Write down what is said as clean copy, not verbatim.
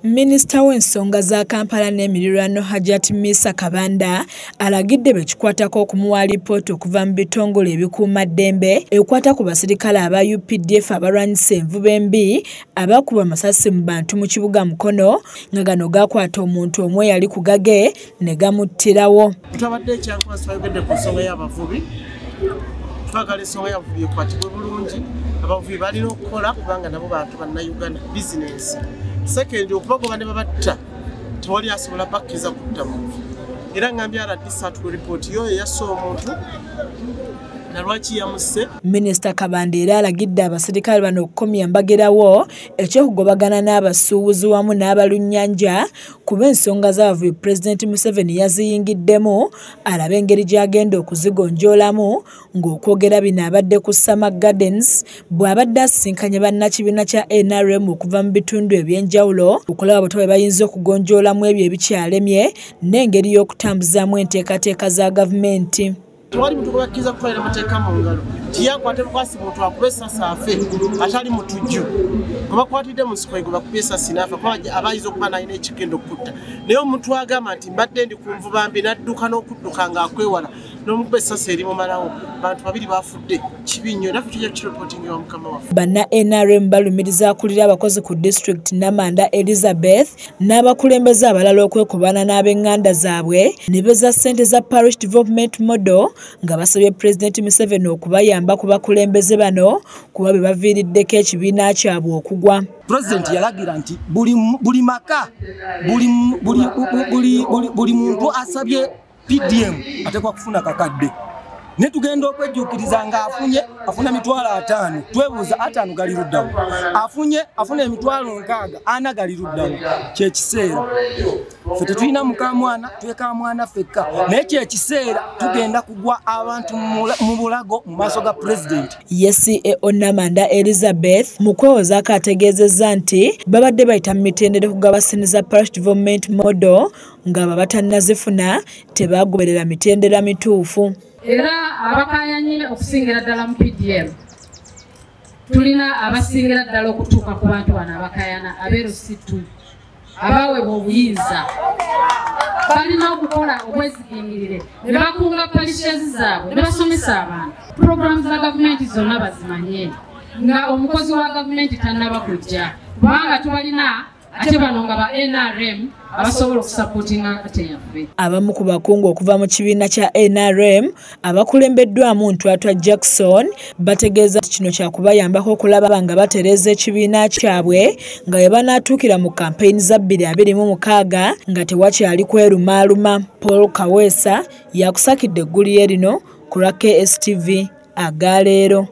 Minisita w'ensonga za Kampala n'Emirirwano Hajat Misa Kabanda alagidde bekikwatako okumuwa alipoota okuva mu bitongole ebikuumaddembe ekwata ku basirikale aba UPDF abalwanyisa envuba embi abakuba amasasi mu bantu mu kibuga Mukono nga gano gakwata omuntu omu eyali ku gage ne gamuttirawo. Tutabadde ekyankwasa twayogedde ku nsonga y'abavubi. Twagala ensonga y'abavubi ekwatibwe bulungi. Abavubi balina okukola kubanga nabo bantu bannayuganda bizinensi. Second, okubagoba ne babatta tewali asobola bakkiriza kutta muntu. Era ngambye RDC atu report yo yasse omuntu nalwaki yamusse. Minisita Kabanda era alagidde abasirikale bano okukomya mbagirawo ekyokugobagana n'abasuubuzi wamu n'abalunnyanja kuba ensonga z'abavubi Pulezidenti Museveni yaziyingiddemu alabe engeri gy'agenda okuzigonjoolamu ng'okwogera bino abadde ku Summer Gardens bw'abadde asisinkanye bannakibiina kya NRM okuva mu bitundu eby'enjawulo okulaba bwe bwe bayinza okugonjoolamu ebyo ebikyalemye n'engeri y'okutambuzaamu enteekateeka za gavumenti. Tuwali mtu kubakiza kufanya mateeka mu ngalo tiyakwate bukwasi muntu akube sasa afe atali mutujju kuba kwatide mu nsiko ego bakubye sasa nafa kwa abayizo kuba na ine ekigendo kutta naye omuntu agamba nti mbadde ndi kunvuba mbi nadduka n'okudduka nga akwewala n'omukube sasa eri mu malawo bantu babiri bafudde kibinyo nafu tujja reporting ya mukama wafu. Banna NRM balumiriza akulira abakozi ku district Namanda Elizabeth n'abakulembeze abalala okwekubana n'ab'enganda zaabwe ne beza ssente za parish development model nga basabye Pulezidenti Museveni okubayamba ku bakulembeze bano kuba be baviiriddeko ekibiina kyabwe okugwa. Pulezidenti yalagira nti buli maka buli muntu asabye PDM atekwa kufuna kakadde. Ne tugenda okwejjukiriza nga afuna emitwalo 5 twebuuza 5 gali luddawo afuna emitwalo 6 ana gali luddawo kyekiseera ffe tetulina mukamwana twekamwana fekka naye kyekiseera tugenda kugwa abantu mu bulago mu maaso ga Pulezidenti. CEO Namanda Elizabeth mu kwewozaako ategeezezza nti babadde bayita mu mitendera kugaba ssente za parish development model nga babatannazifuna tebagoberera mitendera mituufu. Era abakayanye okusingira ddala mu PDM tulina abasingira ddala okutuuka ku bantu bano abakayana abeerusitu abaweebwa obuyinza balina okukola obwezigingirire ne bakunga parishes zaabwe ne basomesa abantu programs za gavumenti zonna bazimanye nga omukozi wa gavumenti tannaba kujja kubanga tubalina ate bano nga ba NRM abasobola okusupportinga ate yaffe. Abamu ku bakungu okuva mu kibiina kya NRM abakulembeddwamu Ntwatwa Jackson bategeeza kino kyakubayambako okulaba nga batereeza ekibiina kyabwe nga bwe banaatuukira mu kampeyini za 2026 nga tewakyali kwerumaaluma. Paul Kaweesa yakusakidde eggulire lino ku lwa KSTV agaleero.